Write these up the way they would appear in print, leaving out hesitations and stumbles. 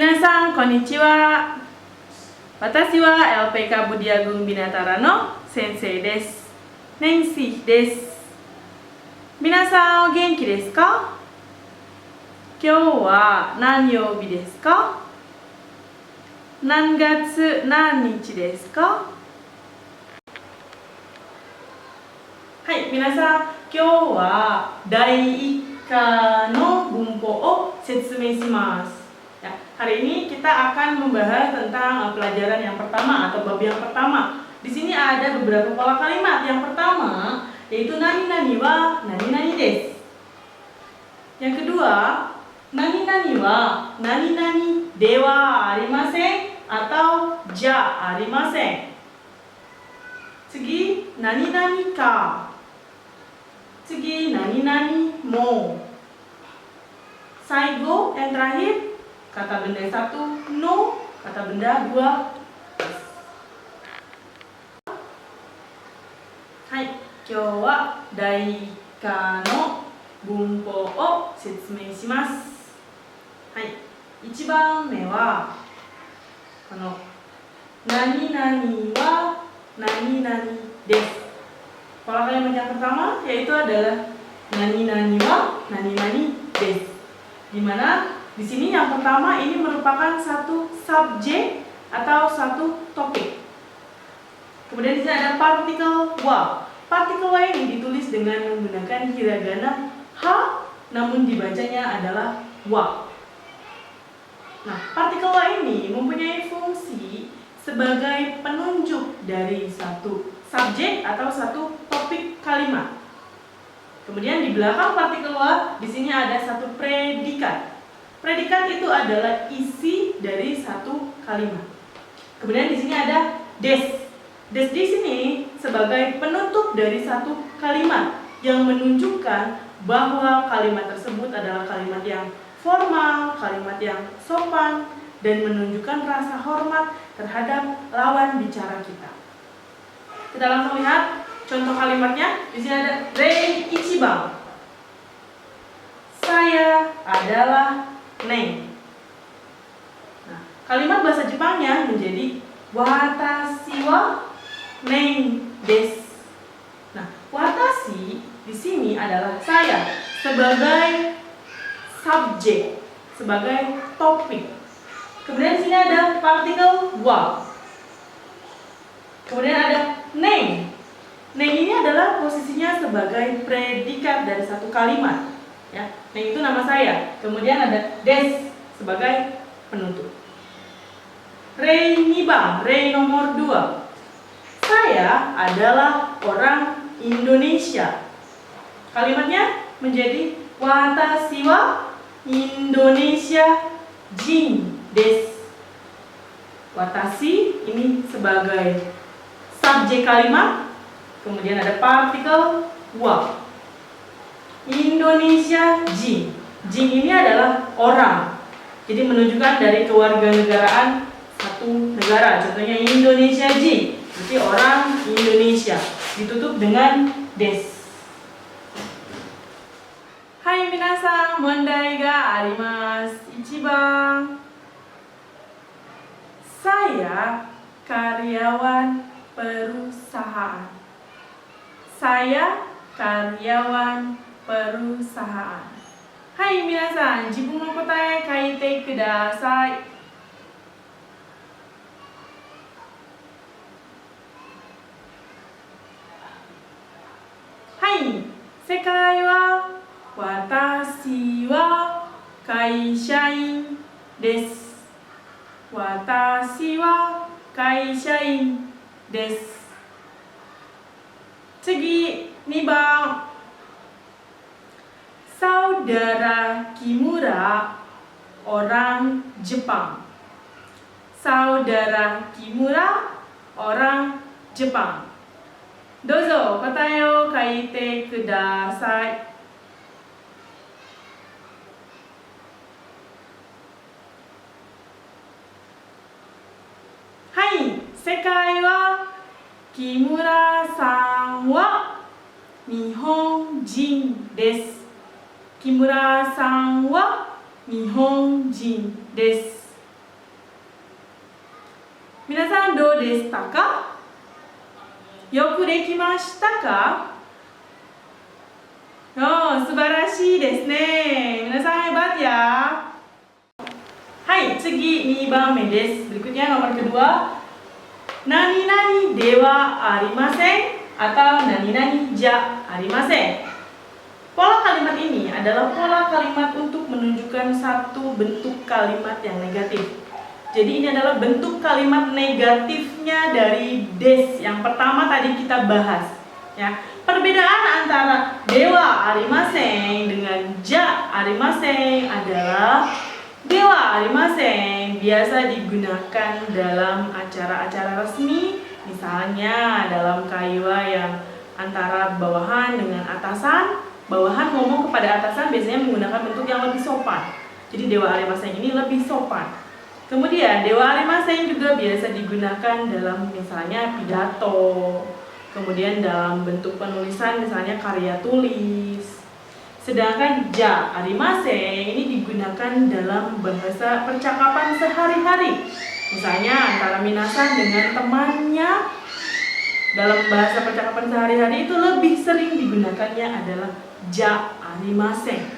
Minasan, konnichiwa. Watashi wa LPK Budi Agung Binatara no sensei desu. Nancy desu. Minasan, o genki desu ka? Kyou wa nani youbi desu ka? Nan gatsu nan nichi desu ka? Hai, minasan, kyou wa dai ikka no bunpo o setsumei shimasu. Ya, hari ini kita akan membahas tentang pelajaran yang pertama atau bab yang pertama. Di sini ada beberapa pola kalimat. Yang pertama yaitu nani nani wa nani nani desu. Yang kedua, nani nani wa nani nani de wa arimasen atau ja arimasen. Tsugi nani nani ka. Tsugi nani nani mo. Saigo yang terakhir kata benda satu no, kata benda dua yes. Hai, kyou wa daika no bunpo o setsumei shimasu. Hai, 1番目はこの何々は何々です。Pola kalimat yang pertama yaitu adalah nani nani wa nani nani desu. Di mana di sini yang pertama ini merupakan satu subjek atau satu topik. Kemudian di sini ada partikel wa. Partikel wa ini ditulis dengan menggunakan hiragana ha, namun dibacanya adalah wa. Nah, partikel wa ini mempunyai fungsi sebagai penunjuk dari satu subjek atau satu topik kalimat. Kemudian di belakang partikel wa di sini ada satu predikat. Predikat itu adalah isi dari satu kalimat. Kemudian di sini ada des. Des di sini sebagai penutup dari satu kalimat yang menunjukkan bahwa kalimat tersebut adalah kalimat yang formal, kalimat yang sopan, dan menunjukkan rasa hormat terhadap lawan bicara kita. Kita langsung lihat contoh kalimatnya. Di sini ada rei ichiban. Saya adalah Neng. Nah, kalimat bahasa Jepangnya menjadi watashi wa Neng desu. Nah, watashi di sini adalah saya sebagai subjek, sebagai topik. Kemudian di sini ada partikel wa. Kemudian ada neng. Neng ini adalah posisinya sebagai predikat dari satu kalimat. Ya, neng itu nama saya. Kemudian ada des sebagai penutup. Rei niban, rei nomor 2. Saya adalah orang Indonesia. Kalimatnya menjadi watashi wa Indonesia jin desu. Watashi ini sebagai subjek kalimat. Kemudian ada partikel wa. Indonesia jin. Jin ini adalah orang. Jadi menunjukkan dari kewarganegaraan satu negara. Contohnya Indonesia jin. Berarti orang Indonesia. Ditutup dengan des. Hai minasan, mondai ga arimasu. 1番. Saya karyawan perusahaan. Saya karyawan perusahaan. Hai minasan, jibun no kotae kaite kudasai. Hai, sekai wa watashi wa kaishain desu. Watashi wa kaishain desu. Tsugi 2番. Saudara Kimura orang Jepang. Saudara Kimura orang Jepang. Dozo katae o kaite kudasai. Hai, sekai wa Kimura-san wa Nihonjin desu. Kimura-san wa Nihonjin desu. 皆さんどうでしたか？よくできましたか？素晴らしいですね。皆さんhebat ya. Hai,次2番目です。Berikutnya nomor kedua. Nani-nani dewa arimasen atau nani-nani ja arimasen. Pola kalimat ini adalah pola kalimat untuk menunjukkan satu bentuk kalimat yang negatif. Jadi ini adalah bentuk kalimat negatifnya dari des yang pertama tadi kita bahas. Ya, perbedaan antara dewa arimasen dengan ja arimasen adalah dewa arimasen biasa digunakan dalam acara-acara resmi, misalnya dalam kaiwa yang antara bawahan dengan atasan. Bawahan ngomong kepada atasan biasanya menggunakan bentuk yang lebih sopan. Jadi dewa arimasen ini lebih sopan. Kemudian dewa arimasen juga biasa digunakan dalam misalnya pidato, kemudian dalam bentuk penulisan misalnya karya tulis. Sedangkan ja arimasen ini digunakan dalam bahasa percakapan sehari-hari. Misalnya antara minasan dengan temannya. Dalam bahasa percakapan sehari-hari itu lebih sering digunakannya adalah ja arimasen.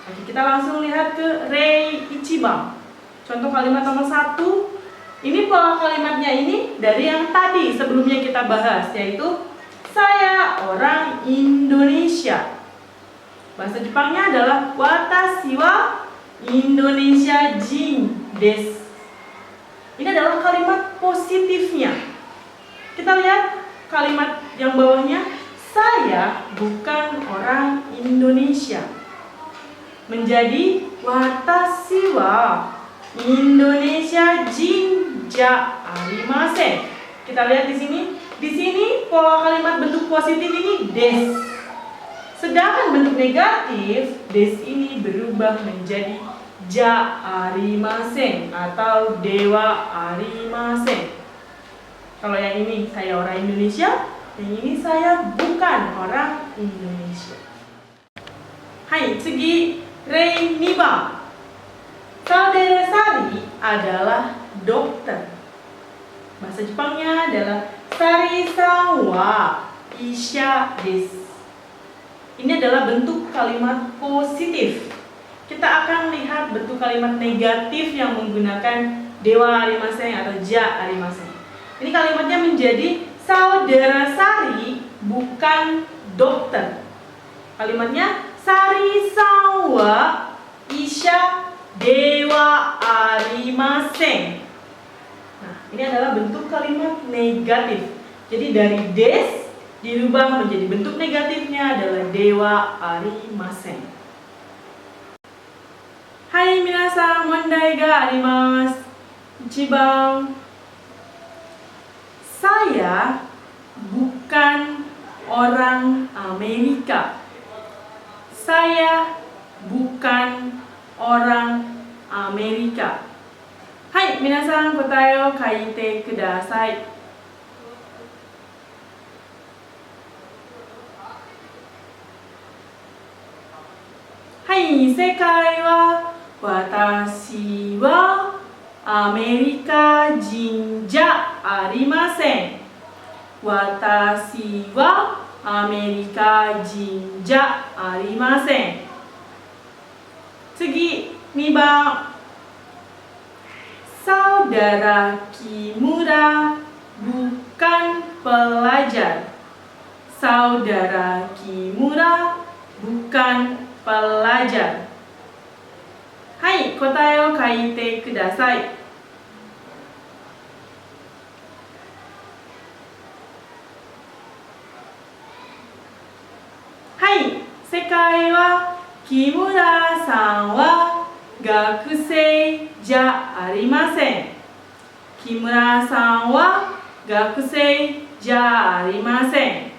Oke, kita langsung lihat ke rei ichiban. Contoh kalimat nomor 1. Ini pola kalimatnya ini dari yang tadi sebelumnya kita bahas, yaitu saya orang Indonesia. Bahasa Jepangnya adalah watashi wa Indonesia jin desu. Ini adalah kalimat positifnya. Kita lihat kalimat yang bawahnya, saya bukan orang Indonesia. Menjadi watashi wa Indonesia jin ja arimasen. Kita lihat di sini. Di sini pola kalimat bentuk positif ini des. Sedangkan bentuk negatif des ini berubah menjadi ja arimasen atau dewa arimasen. Kalau yang ini saya orang Indonesia, yang ini saya bukan orang Indonesia. Hai, tsugi rei 2番. Saudara Sari adalah dokter. Bahasa Jepangnya adalah Sari-san wa isha desu. Ini adalah bentuk kalimat positif. Kita akan lihat bentuk kalimat negatif yang menggunakan dewa arimasen atau ja arimasen. Ini kalimatnya menjadi saudara Sari bukan dokter. Kalimatnya Sari-san wa isha dewa arimasen. Nah, ini adalah bentuk kalimat negatif. Jadi dari des dirubah menjadi bentuk negatifnya adalah dewa arimasen. Hai minasan, mondai ga arimasu. Ichiban. Saya bukan orang Amerika. Saya bukan orang Amerika. Hai, minasan kotae o kaite kudasai. Hai, sekai wa watashi wa Amerika jin ja arimasen. Watashi wa Amerika jin ja arimasen. Tsugi 2番. Saudara Kimura bukan pelajar. Saudara Kimura bukan pelajar. Hai, kotae o kaite kudasai. Hai, sekai wa Kimura-san wa gakusei ja arimasen. Kimura-san wa gakusei ja arimasen.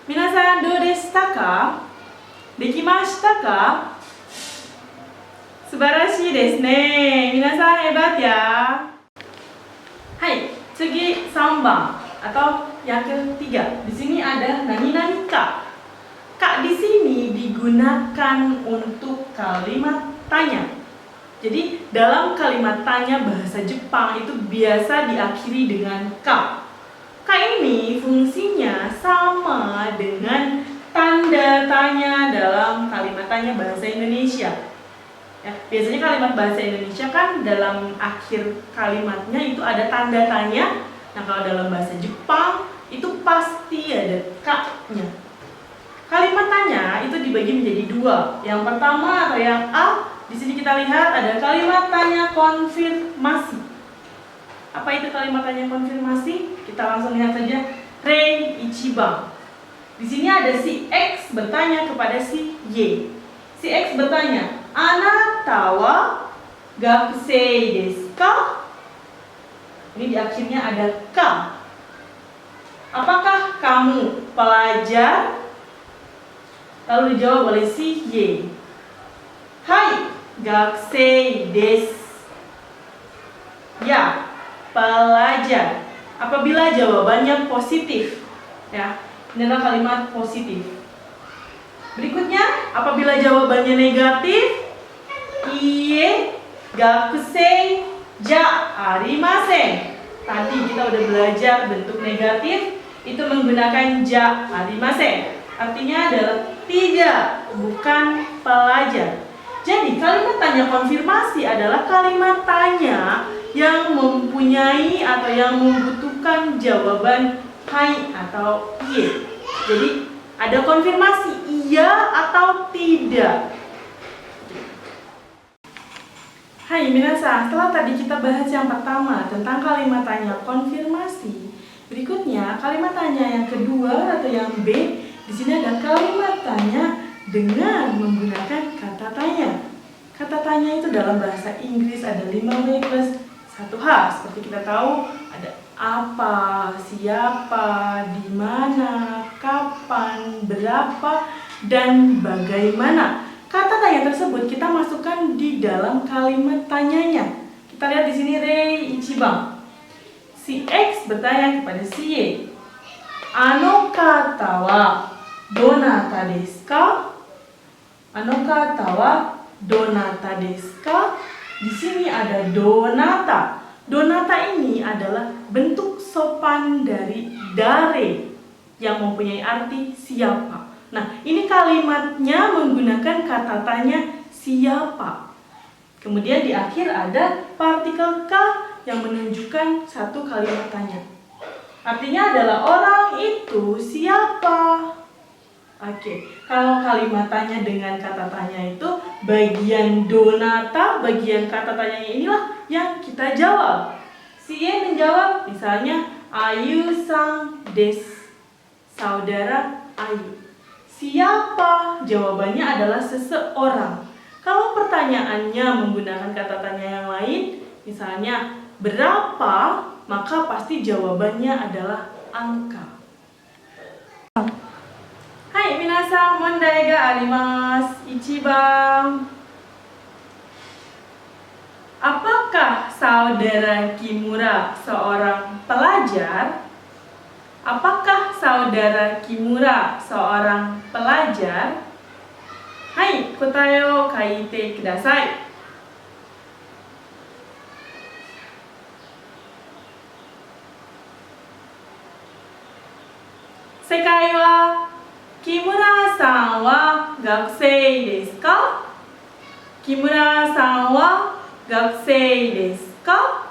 Minasan dou deshita ka? Dekimashita ka? Subarashi desu ne. Minasan hebat ya. Hai, tsugi 3番 atau yang ketiga. Di sini ada nani-nani ka. Ka di sini digunakan untuk kalimat tanya. Jadi dalam kalimat tanya bahasa Jepang itu biasa diakhiri dengan ka. Ka ini fungsinya sama dengan tanda tanya dalam kalimat tanya bahasa Indonesia. Ya, biasanya kalimat bahasa Indonesia kan dalam akhir kalimatnya itu ada tanda tanya. Nah, kalau dalam bahasa Jepang itu pasti ada ka-nya. Kalimat tanya itu dibagi menjadi dua. Yang pertama atau yang A, di sini kita lihat ada kalimat tanya konfirmasi. Apa itu kalimat tanya konfirmasi? Kita langsung lihat saja. Rei ichiban. Di sini ada si X bertanya kepada si Y. Si X bertanya, "Anata wa gakusei desu ka?" Ini di akhirnya ada ka. Apakah kamu pelajar? Lalu dijawab oleh si Y. Hai, gakusei desu. Ya, pelajar. Apabila jawabannya positif, ya, ini adalah kalimat positif. Berikutnya, apabila jawabannya negatif, iie gakusei ja arimasen. Tadi kita udah belajar bentuk negatif itu menggunakan ja arimasen. Artinya adalah tidak, bukan pelajar. Jadi kalimat tanya konfirmasi adalah kalimat tanya yang mempunyai atau yang membutuhkan jawaban hai atau iye. Jadi ada konfirmasi iya atau tidak. Hai minasan, setelah tadi kita bahas yang pertama tentang kalimat tanya konfirmasi, berikutnya kalimat tanya yang kedua atau yang B. Di sini ada kalimat tanya dengan menggunakan kata tanya. Kata tanya itu dalam bahasa Inggris ada 5W plus 1H. Seperti kita tahu ada apa, siapa, di mana, kapan, berapa, dan bagaimana. Kata tanya tersebut kita masukkan di dalam kalimat tanyanya. Kita lihat di sini Rei ichiban. Si X bertanya kepada si Y. Ano kata wa donata desu ka? Ano kata wa donata desu ka? Di sini ada donata. Donata ini adalah bentuk sopan dari dare yang mempunyai arti siapa. Nah, ini kalimatnya menggunakan kata tanya siapa. Kemudian di akhir ada partikel ka yang menunjukkan satu kalimat tanya. Artinya adalah orang itu siapa? Oke, kalau kalimat tanya dengan kata tanya itu bagian donata, bagian kata tanyanya inilah yang kita jawab. Si Y menjawab misalnya Ayu-san desu. Saudara Ayu. Siapa? Jawabannya adalah seseorang. Kalau pertanyaannya menggunakan kata tanya yang lain, misalnya berapa, maka pasti jawabannya adalah angka. Hai minasan, mondai ga arimasu. 1番. Apakah saudara Kimura seorang pelajar? Apakah saudara Kimura seorang pelajar? Hai, kotae o kaite kudasai. Sekai wa Kimura-san wa gakusei desu ka? Kimura-san wa gakusei desu ka?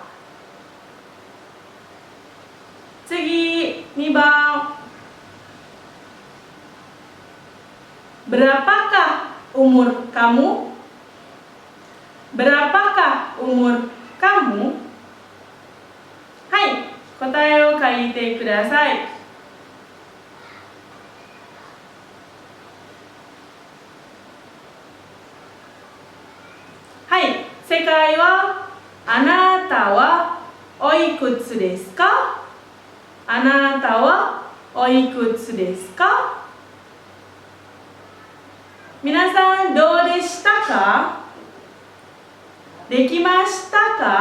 Tsugi, 2番. Berapakah umur kamu? Berapakah umur kamu? Hai, kotae o kaite kudasai. Hai, sekai wa anata wa oikutsu desu ka? Anata wa oikutsu desu ka? Minasan, dou deshita ka? Dekimashita ka?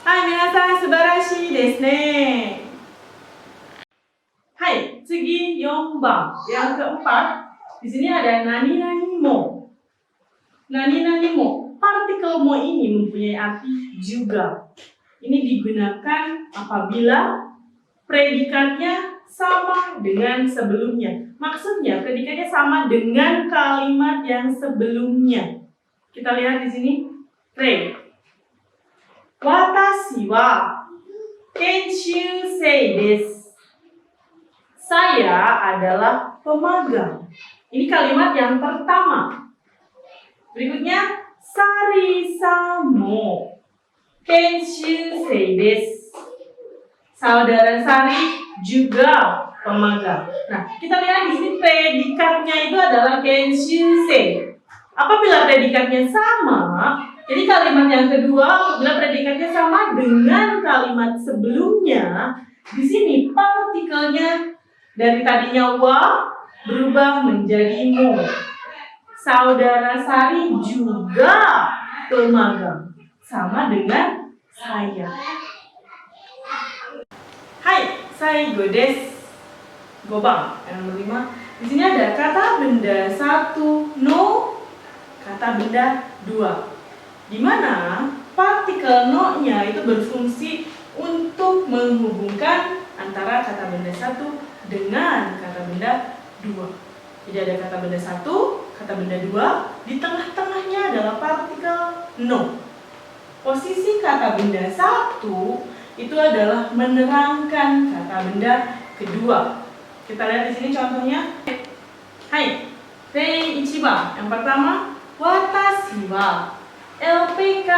Hai, minasan, subarashii desu ne. Hai, tsugi 4 番. Yang keempat, di sini ada nani nani mo. Nani mo. Partikel mo ini mempunyai arti juga. Ini digunakan apabila predikatnya sama dengan sebelumnya. Maksudnya predikatnya sama dengan kalimat yang sebelumnya. Kita lihat di sini. Rei. Watashi wa kenshūsei desu. Saya adalah pemagang. Ini kalimat yang pertama. Berikutnya, Sari-san mo kenshūsei desu. Saudara Sari juga pemagang. Nah, kita lihat di sini predikatnya itu adalah kenshūsei. Apabila predikatnya sama, jadi kalimat yang kedua apabila predikatnya sama dengan kalimat sebelumnya, di sini partikelnya dari tadinya wa berubah menjadi mo. Saudara Sari juga pemagang, sama dengan saya. Hai, saigo desu. Gobang, yang nomor 5. Di sini ada kata benda 1 no, kata benda 2. Di mana partikel no-nya itu berfungsi untuk menghubungkan antara kata benda 1 dengan kata benda 2. Jadi ada kata benda 1, kata benda 2, di tengah-tengahnya adalah partikel no. Posisi kata benda 1 itu adalah menerangkan kata benda kedua. Kita lihat di sini contohnya. Hai, rei ichiban. Yang pertama, watashi wa LPK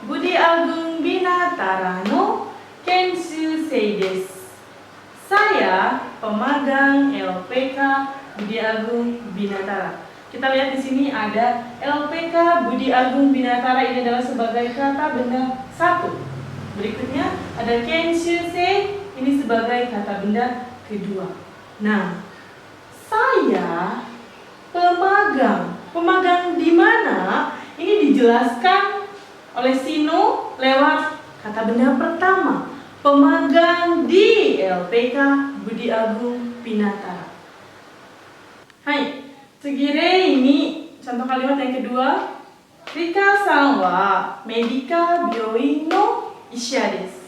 Budi Agung Binatara no kenshūsei desu. Saya pemagang LPK Budi Agung Binatara. Kita lihat di sini ada LPK Budi Agung Binatara, ini adalah sebagai kata benda 1. Berikutnya ada kenshūsei, ini sebagai kata benda kedua. Nah, saya pemagang. Pemagang di mana? Ini dijelaskan oleh Shino lewat kata benda pertama. Pemagang di LPK Budi Agung Binatara. Hai, tsugire ini contoh kalimat yang kedua. Rika-san wa medika byoin no isha desu.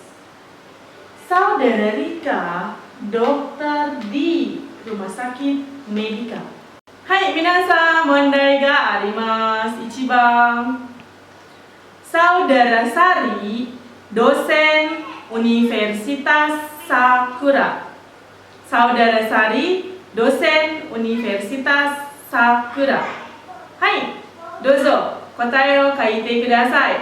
Saudara Rika dokter di rumah sakit Medika. Hai, minasan, mondai ga arimasu. 1番. Saudara Sari dosen Universitas Sakura. Saudara Sari dosen Universitas Sakura. Hai, dozo kotae o kaite kudasai.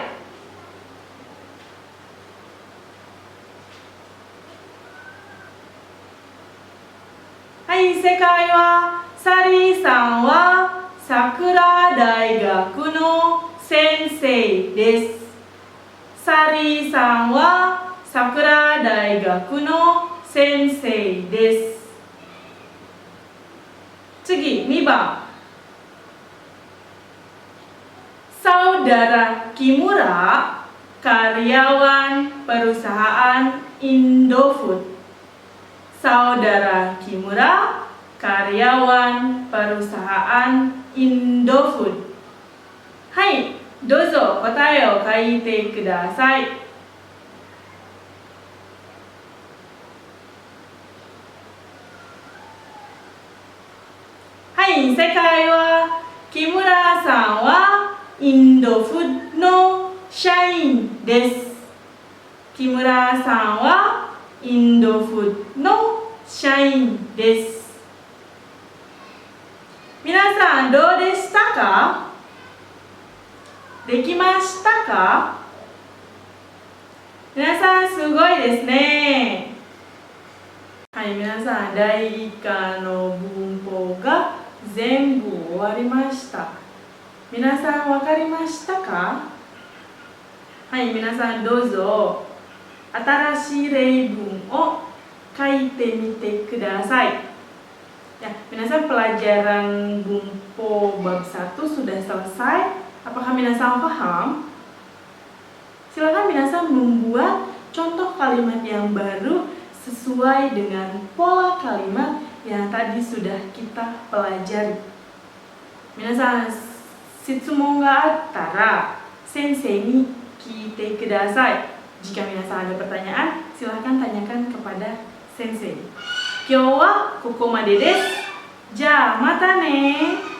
Hai, sekai wa Sari-san wa Sakura Daigaku no sensei desu. Sari-san wa Sakura Daigaku no sensei desu. 次、2番. Saudara Kimura karyawan perusahaan Indofood. Saudara Kimura karyawan perusahaan Indofood. Hai, dozo kotae o kaite kudasai. Hai, sekai wa Kimura-san wa Indofood no shain desu. Kimura-san wa Indofood no shain desu. Minasan, dou deshita ka? Dekimashita ka? Minasan, sugoi desu ne. Hai, minasan, dai 1課の文法が全部終わりました。皆さんわかりましたか？はい、皆さんどうぞ新しい例文を書いてみてください。Ya, minasan pelajaran Bumpo bab 1 sudah selesai. Apakah minasan paham? Silakan minasan membuat contoh kalimat yang baru sesuai dengan pola kalimat yang tadi sudah kita pelajari. Minasan 質問があったら先生に聞いてください。Jika minasan ada pertanyaan, silahkan tanyakan kepada sensei. 今日はここまでです。じゃあまたね。